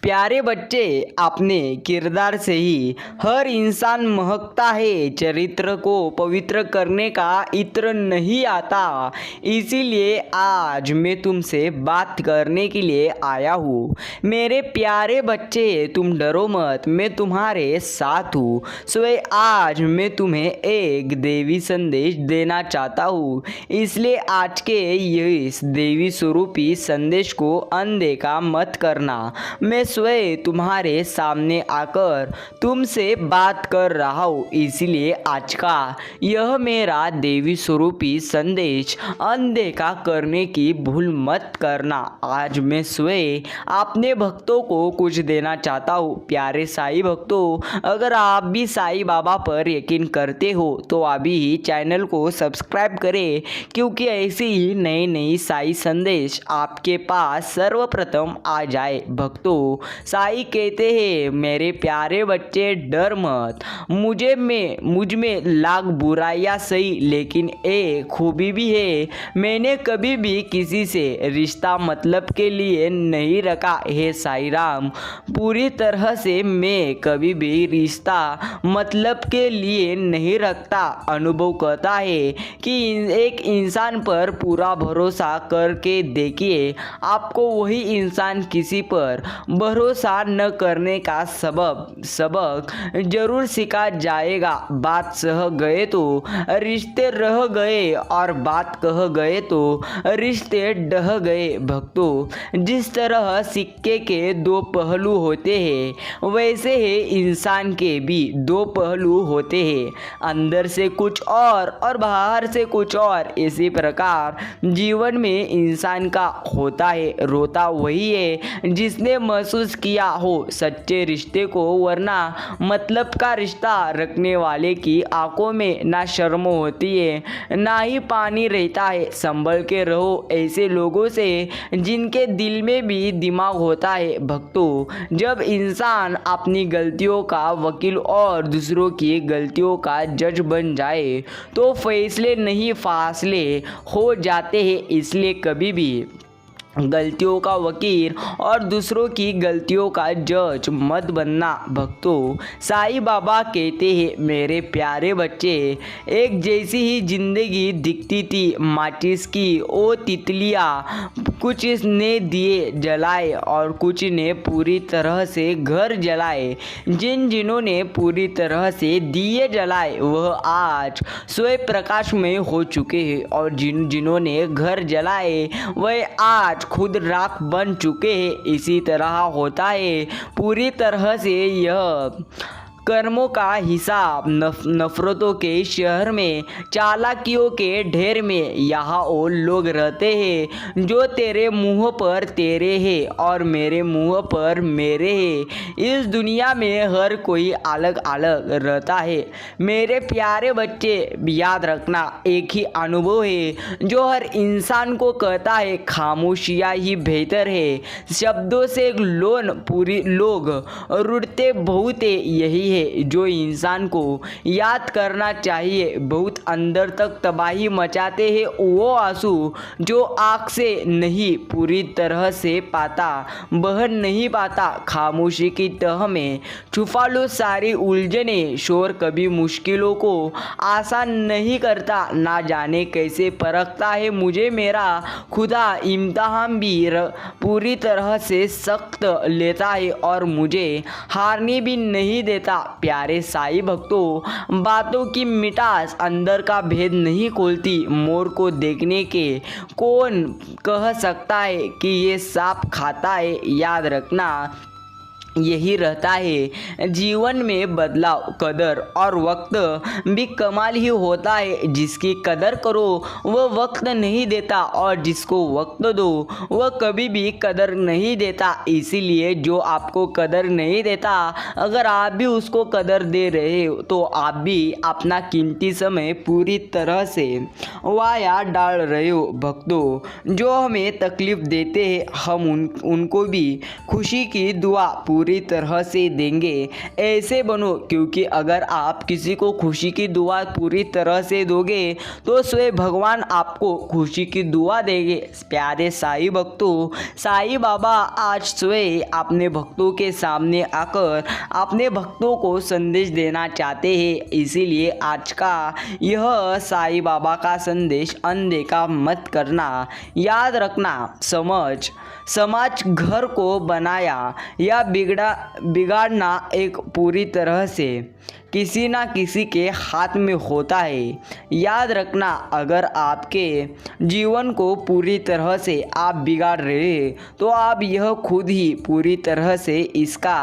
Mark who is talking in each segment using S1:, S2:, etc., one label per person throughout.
S1: प्यारे बच्चे, अपने किरदार से ही हर इंसान महकता है। चरित्र को पवित्र करने का इत्र नहीं आता। इसीलिए आज मैं तुमसे बात करने के लिए आया हूँ। मेरे प्यारे बच्चे, तुम डरो मत, मैं तुम्हारे साथ हूँ। आज मैं तुम्हें एक देवी संदेश देना चाहता हूँ। इसलिए आज के इस देवी स्वरूपी संदेश को अनदेखा मत करना। मैं स्वयं तुम्हारे सामने आकर तुमसे बात कर रहा हूँ। इसलिए आज का यह मेरा देवी स्वरूपी संदेश अनदेखा करने की भूल मत करना। आज मैं स्वयं अपने भक्तों को कुछ देना चाहता हूँ। प्यारे साईं भक्तों, अगर आप भी साईं बाबा पर यकीन करते हो तो अभी ही चैनल को सब्सक्राइब करें, क्योंकि ऐसे ही नई नई साईं संदेश आपके पास सर्वप्रथम आ जाए। भक्तों, साईं कहते हैं, मेरे प्यारे बच्चे डर मत। मुझ में लाख बुराइयां सही, लेकिन एक खूबी भी है। मैंने कभी भी किसी से रिश्ता मतलब के लिए नहीं रखा है साईं राम। पूरी तरह से मैं कभी भी रिश्ता मतलब के लिए नहीं रखता। अनुभव कहता है कि एक इंसान पर पूरा भरोसा करके देखिए, आपको वही इंसान किसी पर भरोसा न करने का सबक जरूर सिखा जाएगा। बात सह गए तो रिश्ते रह गए, और बात कह गए तो रिश्ते डह गए। भक्तों, जिस तरह सिक्के के दो पहलू होते हैं, वैसे ही इंसान के भी दो पहलू होते हैं। अंदर से कुछ और बाहर से कुछ और। इसी प्रकार जीवन में इंसान का होता है। रोता वही है जिसने महसूस किया हो सच्चे रिश्ते को, वरना मतलब का रिश्ता रखने वाले की आंखों में ना शर्म होती है ना ही पानी रहता है। संभल के रहो ऐसे लोगों से जिनके दिल में भी दिमाग होता है। भक्तों, जब इंसान अपनी गलतियों का वकील और दूसरों की गलतियों का जज बन जाए तो फैसले नहीं फासले हो जाते हैं। इसलिए कभी भी गलतियों का वकील और दूसरों की गलतियों का जज मत बनना। भक्तों, साईं बाबा कहते हैं, मेरे प्यारे बच्चे, एक जैसी ही जिंदगी दिखती थी माचिस की। ओ तितलियाँ, कुछ ने दिए जलाए और कुछ ने पूरी तरह से घर जलाए। जिन्होंने पूरी तरह से दिए जलाए वह आज स्वयं प्रकाश में हो चुके हैं, और जिन्होंने घर जलाए वह आज खुद राख बन चुके हैं। इसी तरह होता है पूरी तरह से यह कर्मों का हिसाब। नफरतों के शहर में, चालाकियों के ढेर में यहाँ वो लोग रहते हैं जो तेरे मुंह पर तेरे हैं और मेरे मुंह पर मेरे हैं। इस दुनिया में हर कोई अलग अलग रहता है। मेरे प्यारे बच्चे, याद रखना, एक ही अनुभव है जो हर इंसान को कहता है, खामोशियाँ ही बेहतर है। शब्दों से लोग रुठते बहुत है। यही है जो इंसान को याद करना चाहिए। बहुत अंदर तक तबाही मचाते हैं वो आंसू जो आँख से नहीं पूरी तरह से बह नहीं पाता। खामोशी की तह में छुपा लो सारी उलझने। शोर कभी मुश्किलों को आसान नहीं करता। ना जाने कैसे परखता है मुझे मेरा खुदा। इम्तिहान भी पूरी तरह से सख्त लेता है और मुझे हारने भी नहीं देता। प्यारे साईं भक्तों, बातों की मिठास अंदर का भेद नहीं खोलती। मोर को देखने के कौन कह सकता है कि ये सांप खाता है। याद रखना, यही रहता है जीवन में बदलाव। कदर और वक्त भी कमाल ही होता है। जिसकी कदर करो वह वक्त नहीं देता, और जिसको वक्त दो वह कभी भी कदर नहीं देता। इसीलिए जो आपको कदर नहीं देता, अगर आप भी उसको कदर दे रहे हो तो आप भी अपना कीमती समय पूरी तरह से वाया डाल रहे हो। भक्तों, जो हमें तकलीफ देते हैं हम उनको भी खुशी की दुआ पूरी पूरी तरह से देंगे। ऐसे बनो, क्योंकि अगर आप किसी को खुशी की दुआ पूरी तरह से दोगे तो स्वयं भगवान आपको खुशी की दुआ देंगे। प्यारे साईं भक्तों, साईं बाबा आज स्वयं अपने भक्तों के सामने आकर अपने भक्तों को संदेश देना चाहते हैं। इसीलिए आज का यह साईं बाबा का संदेश अनदेखा मत करना। याद रखना, समाज घर को बनाया या बिगाड़ना एक पूरी तरह से किसी ना किसी के हाथ में होता है। याद रखना, अगर आपके जीवन को पूरी तरह से आप बिगाड़ रहे हैं तो आप यह खुद ही पूरी तरह से इसका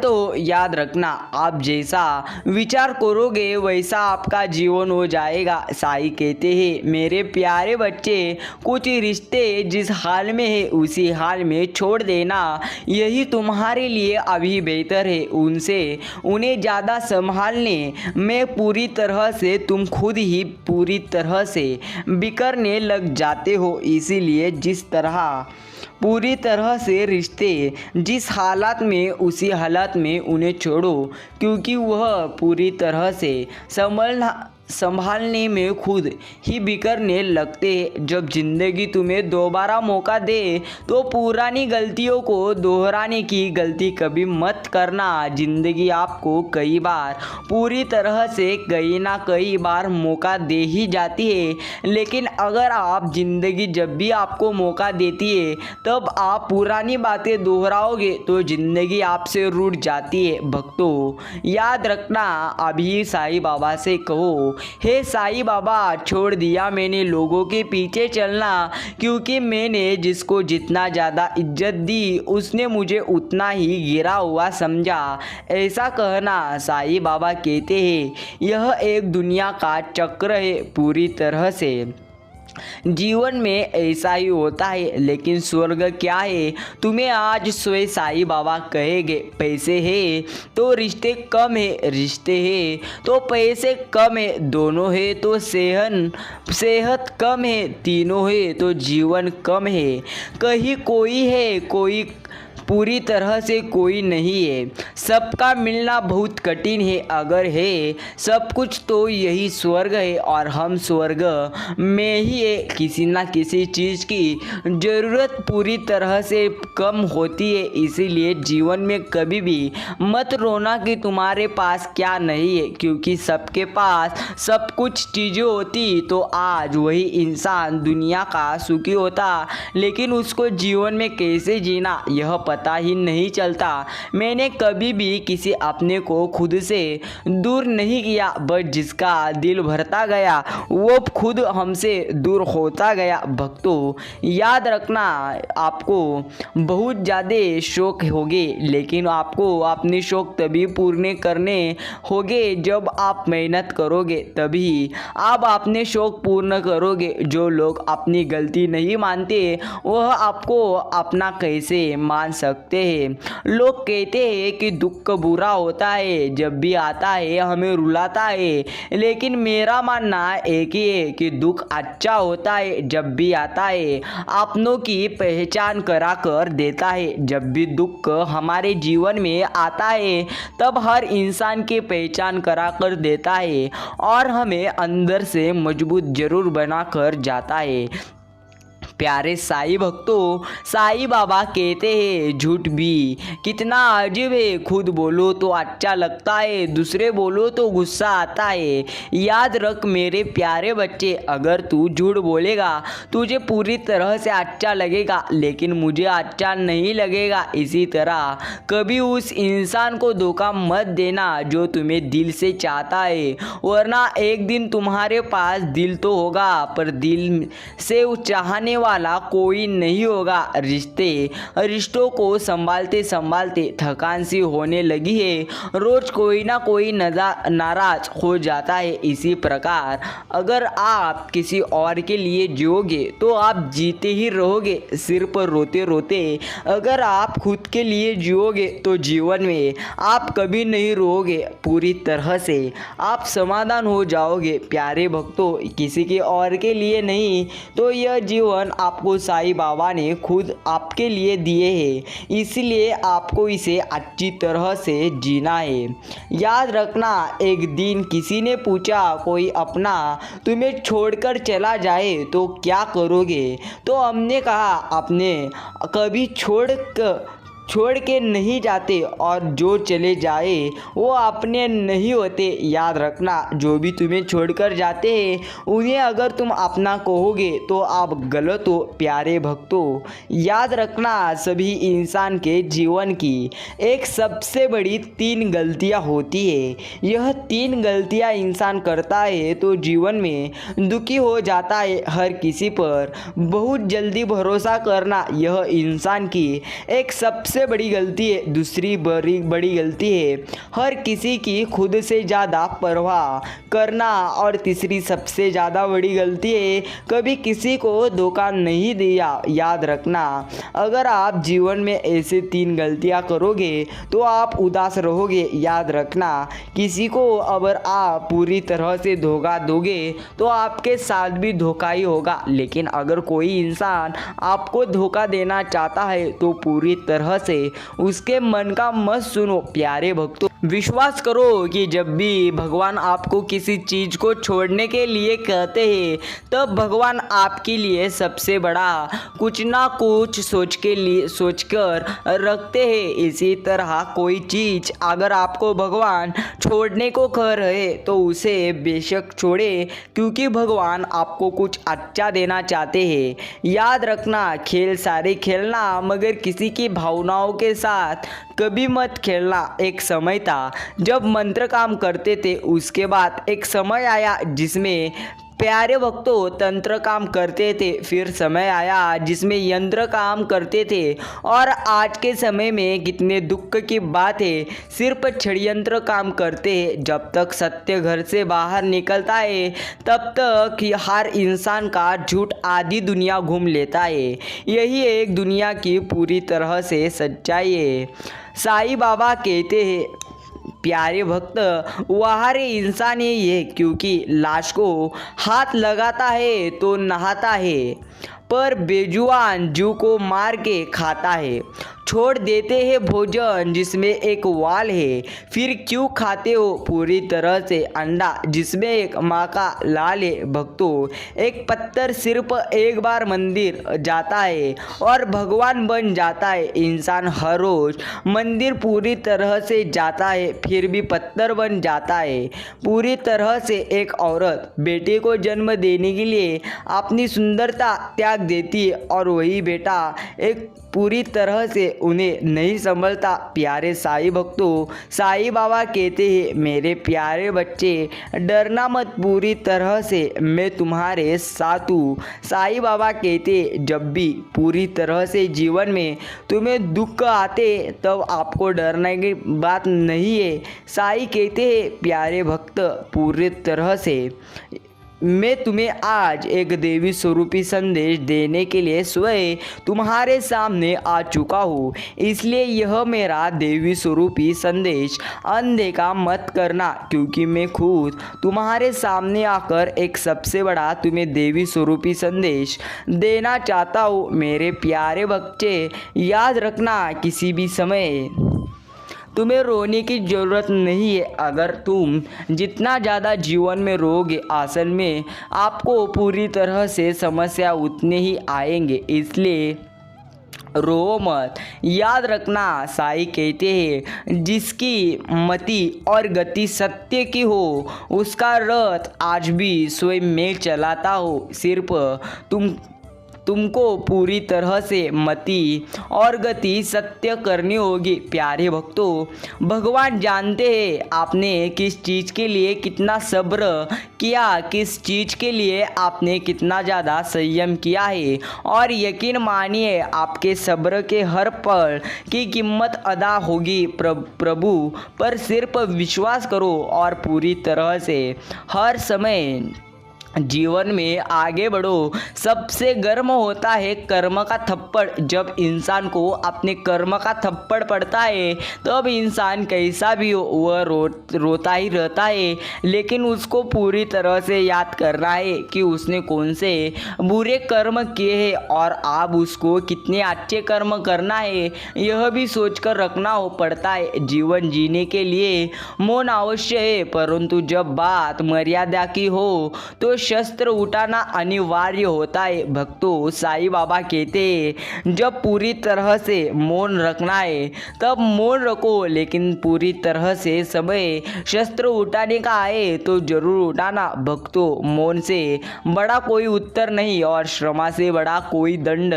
S1: तो याद रखना, आप जैसा विचार करोगे वैसा आपका जीवन हो जाएगा। साईं कहते हैं, मेरे प्यारे बच्चे, कुछ रिश्ते जिस हाल में है उसी हाल में छोड़ देना, यही तुम्हारे लिए अभी बेहतर है। उन्हें ज़्यादा संभालने में पूरी तरह से तुम खुद ही पूरी तरह से बिखरने लग जाते हो। इसीलिए जिस तरह पूरी तरह से रिश्ते जिस हालात में उसी हालात में उन्हें छोड़ो, क्योंकि वह पूरी तरह से संभालने में खुद ही बिखरने लगते हैं। जब जिंदगी तुम्हें दोबारा मौका दे तो पुरानी गलतियों को दोहराने की गलती कभी मत करना। जिंदगी आपको कई बार पूरी तरह से कई ना कई बार मौका दे ही जाती है, लेकिन अगर आप जिंदगी जब भी आपको मौका देती है तब आप पुरानी बातें दोहराओगे तो जिंदगी आपसे रूठ जाती है। भक्तों, याद रखना, अभी साईं बाबा से कहो, हे साईं बाबा, छोड़ दिया मैंने लोगों के पीछे चलना, क्योंकि मैंने जिसको जितना ज़्यादा इज्जत दी उसने मुझे उतना ही गिरा हुआ समझा। ऐसा कहना। साईं बाबा कहते हैं, यह एक दुनिया का चक्र है। पूरी तरह से जीवन में ऐसा ही होता है, लेकिन स्वर्ग क्या है तुम्हें आज स्वयं साईं बाबा कहेंगे। पैसे है तो रिश्ते कम है, रिश्ते है तो पैसे कम है, दोनों है तो सेहत कम है, तीनों है तो जीवन कम है। कहीं कोई है, कोई पूरी तरह से कोई नहीं है। सबका मिलना बहुत कठिन है, अगर है सब कुछ तो यही स्वर्ग है, और हम स्वर्ग में ही है। किसी ना किसी चीज़ की ज़रूरत पूरी तरह से कम होती है। इसीलिए जीवन में कभी भी मत रोना कि तुम्हारे पास क्या नहीं है, क्योंकि सबके पास सब कुछ चीज़ें होती तो आज वही इंसान दुनिया का सुखी होता, लेकिन उसको जीवन में कैसे जीना यह पता ही नहीं चलता। मैंने कभी भी किसी अपने को खुद से दूर नहीं किया, बस जिसका दिल भरता गया वो खुद हमसे दूर होता गया। भक्तों, याद रखना, आपको बहुत ज़्यादा शौक होंगे, लेकिन आपको अपने शौक तभी पूर्ण करने होंगे जब आप मेहनत करोगे, तभी आप अपने शौक पूर्ण करोगे। जो लोग अपनी गलती नहीं मानते वह आपको अपना कैसे मान सकते हैं। लोग कहते हैं कि दुख बुरा होता है, जब भी आता है हमें रुलाता है, लेकिन मेरा मानना एक ही है कि दुख अच्छा होता है, जब भी आता है अपनों की पहचान करा कर देता है। जब भी दुख हमारे जीवन में आता है तब हर इंसान की पहचान करा कर देता है और हमें अंदर से मजबूत जरूर बना कर जाता है। प्यारे साईं भक्तों, साईं बाबा कहते हैं, झूठ भी कितना अजीब है, खुद बोलो तो अच्छा लगता है, दूसरे बोलो तो गुस्सा आता है। याद रख मेरे प्यारे बच्चे, अगर तू झूठ बोलेगा तुझे पूरी तरह से अच्छा लगेगा, लेकिन मुझे अच्छा नहीं लगेगा। इसी तरह कभी उस इंसान को धोखा मत देना जो तुम्हें दिल से चाहता है, वरना एक दिन तुम्हारे पास दिल तो होगा पर दिल से चाहने वाला कोई नहीं होगा। रिश्तों को संभालते संभालते थकान सी होने लगी है, रोज कोई ना कोई नाराज हो जाता है। इसी प्रकार अगर आप किसी और के लिए जियोगे तो आप जीते ही रहोगे, सिर्फ रोते रोते। अगर आप खुद के लिए जियोगे तो जीवन में आप कभी नहीं रोओगे, पूरी तरह से आप समाधान हो जाओगे। प्यारे भक्तों, किसी के और के लिए नहीं तो यह जीवन आपको साईं बाबा ने खुद आपके लिए दिए हैं, इसलिए आपको इसे अच्छी तरह से जीना है। याद रखना, एक दिन किसी ने पूछा कोई अपना तुम्हें छोड़कर चला जाए तो क्या करोगे? तो हमने कहा अपने कभी छोड़ के नहीं जाते, और जो चले जाए वो अपने नहीं होते। याद रखना, जो भी तुम्हें छोड़कर जाते हैं उन्हें अगर तुम अपना कहोगे तो आप गलत हो प्यारे भक्तों। याद रखना, सभी इंसान के जीवन की एक सबसे बड़ी 3 गलतियां होती है। यह 3 गलतियां इंसान करता है तो जीवन में दुखी हो जाता है। हर किसी पर बहुत जल्दी भरोसा करना यह इंसान की एक सबसे बड़ी गलती है। दूसरी बड़ी गलती है हर किसी की खुद से ज़्यादा परवाह करना, और तीसरी सबसे ज़्यादा बड़ी गलती है कभी किसी को धोखा नहीं दिया। याद रखना, अगर आप जीवन में ऐसे 3 गलतियां करोगे तो आप उदास रहोगे। याद रखना, किसी को अगर आप पूरी तरह से धोखा दोगे तो आपके साथ भी धोखा ही होगा, लेकिन अगर कोई इंसान आपको धोखा देना चाहता है तो पूरी तरह से उसके मन का मत सुनो प्यारे भक्तों। विश्वास करो कि जब भी भगवान आपको किसी चीज़ को छोड़ने के लिए कहते हैं तब भगवान आपके लिए सबसे बड़ा कुछ ना कुछ सोचकर रखते हैं। इसी तरह कोई चीज़ अगर आपको भगवान छोड़ने को कह रहे तो उसे बेशक छोड़े, क्योंकि भगवान आपको कुछ अच्छा देना चाहते हैं। याद रखना, खेल सारे खेलना मगर किसी की भावनाओं के साथ कभी मत खेलना। एक समय था जब मंत्र काम करते थे, उसके बाद एक समय आया जिसमें प्यारे भक्तों तंत्र काम करते थे, फिर समय आया जिसमें यंत्र काम करते थे, और आज के समय में कितने दुख की बात है, सिर्फ षड्यंत्र काम करते हैं। जब तक सत्य घर से बाहर निकलता है तब तक हर इंसान का झूठ आधी दुनिया घूम लेता है। यही एक दुनिया की पूरी तरह से सच्चाई है। साईं बाबा कहते हैं प्यारे भक्त, वहारे इंसान ही है, क्योंकि लाश को हाथ लगाता है तो नहाता है, पर बेजुबान जीव को मार के खाता है। छोड़ देते हैं भोजन जिसमें एक वाल है, फिर क्यों खाते हो पूरी तरह से अंडा जिसमें एक माँ का लाल है? भक्तों, एक पत्थर सिर्फ एक बार मंदिर जाता है और भगवान बन जाता है। इंसान हर रोज मंदिर पूरी तरह से जाता है फिर भी पत्थर बन जाता है। पूरी तरह से एक औरत बेटे को जन्म देने के लिए अपनी सुंदरता त्याग देती है, और वही बेटा एक पूरी तरह से उन्हें नहीं संभलता। प्यारे साईं भक्तों, साईं बाबा कहते हैं मेरे प्यारे बच्चे, डरना मत, पूरी तरह से मैं तुम्हारे साथ हूँ। साईं बाबा कहते हैं जब भी पूरी तरह से जीवन में तुम्हें दुख आते तब आपको डरने की बात नहीं है। साईं कहते हैं प्यारे भक्त, पूरी तरह से मैं तुम्हें आज एक देवी स्वरूपी संदेश देने के लिए स्वयं तुम्हारे सामने आ चुका हूँ, इसलिए यह मेरा देवी स्वरूपी संदेश अनदेखा मत करना, क्योंकि मैं खुद तुम्हारे सामने आकर एक सबसे बड़ा तुम्हें देवी स्वरूपी संदेश देना चाहता हूँ। मेरे प्यारे बच्चे, याद रखना, किसी भी समय तुम्हें रोने की ज़रूरत नहीं है। अगर तुम जितना ज़्यादा जीवन में रोगे, असल में आपको पूरी तरह से समस्या उतने ही आएंगे, इसलिए रो मत। याद रखना, साईं कहते हैं जिसकी मति और गति सत्य की हो उसका रथ आज भी स्वयं मैं चलाता हूँ। सिर्फ तुमको पूरी तरह से मति और गति सत्य करनी होगी। प्यारे भक्तों, भगवान जानते हैं आपने किस चीज़ के लिए कितना सब्र किया, किस चीज़ के लिए आपने कितना ज़्यादा संयम किया है, और यकीन मानिए आपके सब्र के हर पल की कीमत अदा होगी। प्रभु पर सिर्फ विश्वास करो और पूरी तरह से हर समय जीवन में आगे बढ़ो। सबसे गर्म होता है कर्म का थप्पड़। जब इंसान को अपने कर्म का थप्पड़ पड़ता है तब इंसान कैसा भी हो वह रोता ही रहता है, लेकिन उसको पूरी तरह से याद करना है कि उसने कौन से बुरे कर्म किए हैं और अब उसको कितने अच्छे कर्म करना है यह भी सोचकर रखना हो पड़ता है। जीवन जीने के लिए मौन अवश्य है, परंतु जब बात मर्यादा की हो तो शस्त्र उठाना अनिवार्य होता है। भक्तों, साईं बाबा कहते हैं जब पूरी तरह से मौन रखना है तब मौन रखो, लेकिन पूरी तरह से समय शस्त्र उठाने का आए तो जरूर उठाना। भक्तों, मौन से बड़ा कोई उत्तर नहीं और श्रमा से बड़ा कोई दंड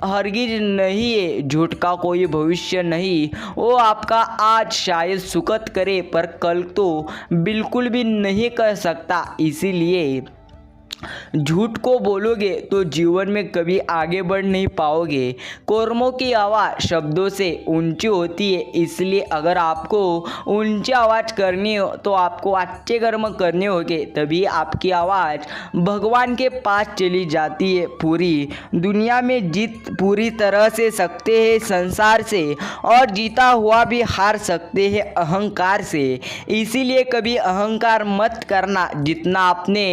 S1: हरगिज नहीं है। झूठ का कोई भविष्य नहीं, वो आपका आज शायद सुखद करे पर कल तो बिल्कुल भी नहीं कर सकता। इसीलिए झूठ को बोलोगे तो जीवन में कभी आगे बढ़ नहीं पाओगे। कर्मों की आवाज़ शब्दों से ऊंची होती है, इसलिए अगर आपको ऊंची आवाज़ करनी हो तो आपको अच्छे कर्म करने होंगे, तभी आपकी आवाज़ भगवान के पास चली जाती है। पूरी दुनिया में जीत पूरी तरह से सकते हैं संसार से, और जीता हुआ भी हार सकते हैं अहंकार से। इसीलिए कभी अहंकार मत करना। जितना आपने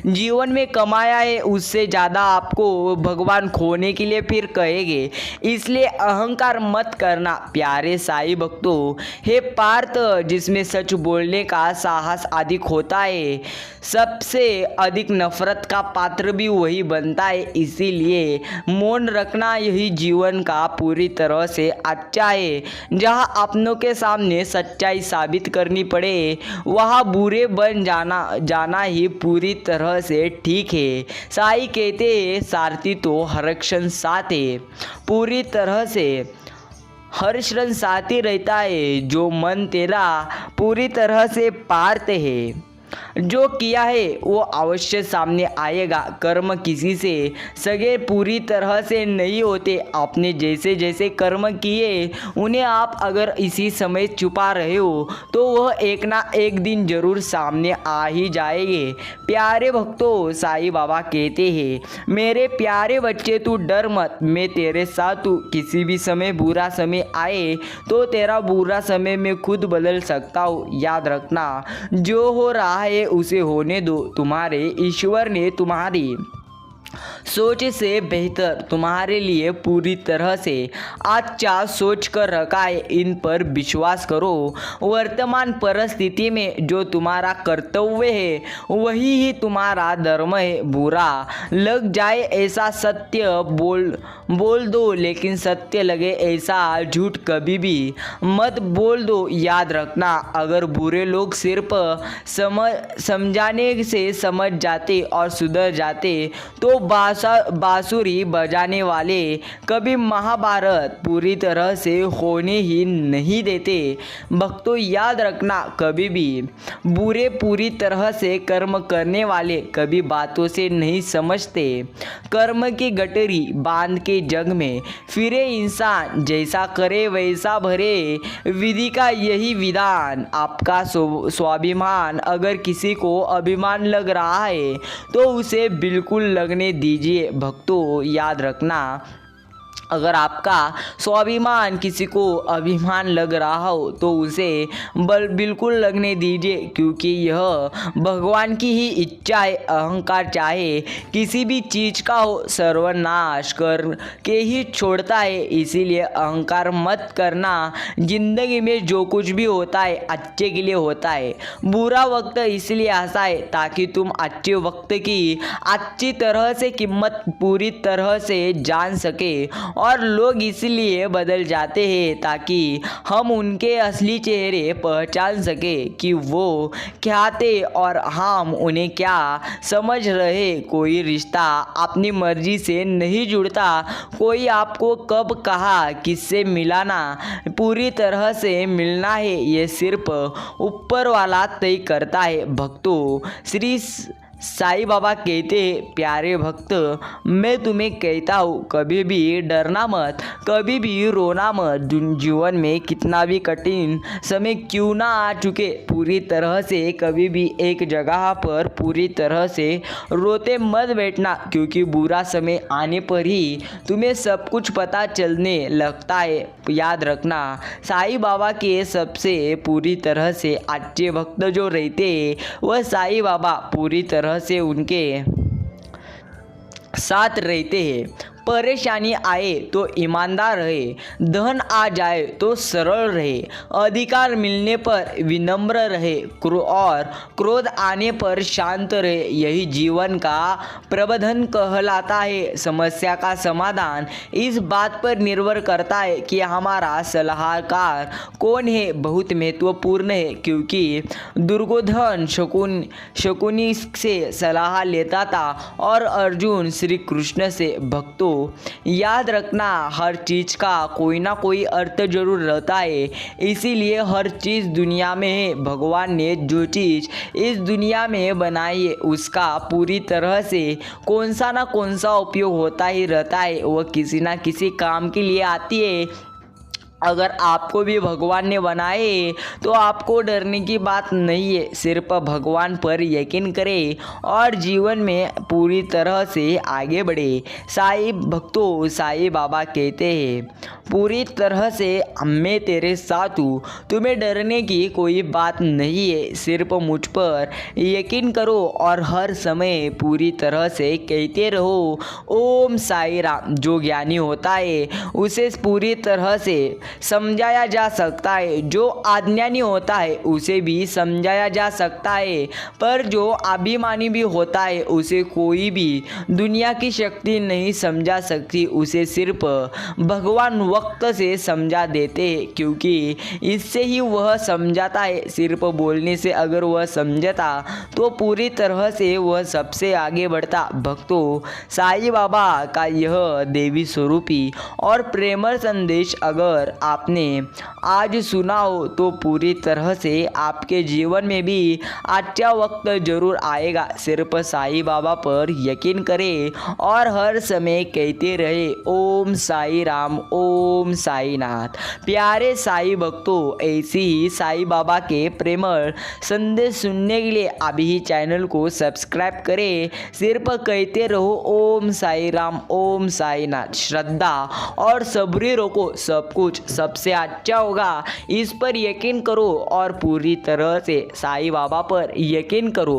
S1: जीवन में कमाया है उससे ज़्यादा आपको भगवान खोने के लिए फिर कहेंगे, इसलिए अहंकार मत करना। प्यारे साईं भक्तों, हे पार्थ, जिसमें सच बोलने का साहस अधिक होता है सबसे अधिक नफरत का पात्र भी वही बनता है। इसीलिए मौन रखना यही जीवन का पूरी तरह से अच्छा है। जहाँ अपनों के सामने सच्चाई साबित करनी पड़े वहाँ बुरे बन जाना ही पूरी तरह से ठीक है। साईं कहते हैं सारथी तो हर क्षण साथ है, पूरी तरह से हर क्षण साथी रहता है। जो मन तेरा पूरी तरह से पार्थ है, जो किया है वो अवश्य सामने आएगा। कर्म किसी से सगे पूरी तरह से नहीं होते। आपने जैसे जैसे कर्म किए उन्हें आप अगर इसी समय छुपा रहे हो तो वह एक ना एक दिन जरूर सामने आ ही जाएंगे। प्यारे भक्तों, साईं बाबा कहते हैं मेरे प्यारे बच्चे तू डर मत, मैं तेरे साथ हूँ। किसी भी समय बुरा समय आए तो तेरा बुरा समय मैं खुद बदल सकता हूँ। याद रखना, जो हो रहा है उसे होने दो। तुम्हारे ईश्वर ने तुम्हारी सोच से बेहतर तुम्हारे लिए पूरी तरह से अच्छा सोच कर रखा है। इन पर विश्वास करो। वर्तमान परिस्थिति में जो तुम्हारा कर्तव्य है वही ही तुम्हारा धर्म है। बुरा लग जाए ऐसा सत्य बोल दो, लेकिन सत्य लगे ऐसा झूठ कभी भी मत बोल दो। याद रखना, अगर बुरे लोग सिर्फ समझाने से समझ जाते और सुधर जाते तो बांसुरी बजाने वाले कभी महाभारत पूरी तरह से होने ही नहीं देते। भक्तों, याद रखना, कभी भी बुरे पूरी तरह से कर्म करने वाले कभी बातों से नहीं समझते। कर्म की गठरी बांध के जग में फिरे इंसान, जैसा करे वैसा भरे, विधि का यही विधान। आपका स्वाभिमान अगर किसी को अभिमान लग रहा है तो उसे बिल्कुल लगने दीजिए। भक्तों, याद रखना, अगर आपका स्वाभिमान किसी को अभिमान लग रहा हो तो उसे बिल्कुल लगने दीजिए, क्योंकि यह भगवान की ही इच्छा है। अहंकार चाहे किसी भी चीज़ का हो सर्वनाश कर के ही छोड़ता है। इसीलिए अहंकार मत करना। जिंदगी में जो कुछ भी होता है अच्छे के लिए होता है। बुरा वक्त इसलिए आता है ताकि तुम अच्छे वक्त की अच्छी तरह से कीमत पूरी तरह से जान सके, और लोग इसलिए बदल जाते हैं ताकि हम उनके असली चेहरे पहचान सके कि वो क्या थे और हम उन्हें क्या समझ रहे। कोई रिश्ता अपनी मर्जी से नहीं जुड़ता। कोई आपको कब कहा किससे मिलाना पूरी तरह से मिलना है, ये सिर्फ ऊपर वाला तय करता है। भक्तों, श्री साईं बाबा कहते हैं, प्यारे भक्त, मैं तुम्हें कहता हूँ, कभी भी डरना मत, कभी भी रोना मत। जीवन में कितना भी कठिन समय क्यों ना आ चुके, पूरी तरह से कभी भी एक जगह पर पूरी तरह से रोते मत बैठना, क्योंकि बुरा समय आने पर ही तुम्हें सब कुछ पता चलने लगता है। याद रखना, साईं बाबा के सबसे पूरी तरह से अच्छे भक्त जो रहते वह साईं बाबा पूरी तरह से उनके साथ रहते हैं। परेशानी आए तो ईमानदार रहे, धन आ जाए तो सरल रहे, अधिकार मिलने पर विनम्र रहे और क्रोध आने पर शांत रहे। यही जीवन का प्रबंधन कहलाता है। समस्या का समाधान इस बात पर निर्भर करता है कि हमारा सलाहकार कौन है। बहुत महत्वपूर्ण है, क्योंकि दुर्योधन शकुनी से सलाह लेता था और अर्जुन श्री कृष्ण से। भक्तों, याद रखना, हर चीज का कोई ना कोई अर्थ जरूर रहता है, इसीलिए हर चीज दुनिया में है। भगवान ने जो चीज इस दुनिया में बनाई है उसका पूरी तरह से कौन सा उपयोग होता ही रहता है। वह किसी ना किसी काम के लिए आती है। अगर आपको भी भगवान ने बनाए तो आपको डरने की बात नहीं है। सिर्फ भगवान पर यकीन करें और जीवन में पूरी तरह से आगे बढ़े। साईं भक्तों, साईं बाबा कहते हैं, पूरी तरह से मैं तेरे साथ हूँ, तुम्हें डरने की कोई बात नहीं है। सिर्फ मुझ पर यकीन करो और हर समय पूरी तरह से कहते रहो, ओम साईं राम। जो ज्ञानी होता है उसे पूरी तरह से समझाया जा सकता है, जो अज्ञानी होता है उसे भी समझाया जा सकता है, पर जो अभिमानी भी होता है उसे कोई भी दुनिया की शक्ति नहीं समझा सकती। उसे सिर्फ भगवान वक्त से समझा देते हैं, क्योंकि इससे ही वह समझाता है। सिर्फ बोलने से अगर वह समझता तो पूरी तरह से वह सबसे आगे बढ़ता। भक्तों, साईं बाबा का यह देवी स्वरूपी और प्रेमळ संदेश अगर आपने आज सुना हो तो पूरी तरह से आपके जीवन में भी अच्छा वक्त जरूर आएगा। सिर्फ साईं बाबा पर यकीन करें और हर समय कहते रहे, ओम साईं राम, ओम साईं नाथ। प्यारे साईं भक्तों, ऐसी ही साईं बाबा के प्रेमळ संदेश सुनने के लिए अभी ही चैनल को सब्सक्राइब करें। सिर्फ कहते रहो, ओम साईं राम, ओम साईं नाथ। श्रद्धा और सब्र रखो, सब कुछ सबसे अच्छा होगा। इस पर यकीन करो और पूरी तरह से साईं बाबा पर यकीन करो।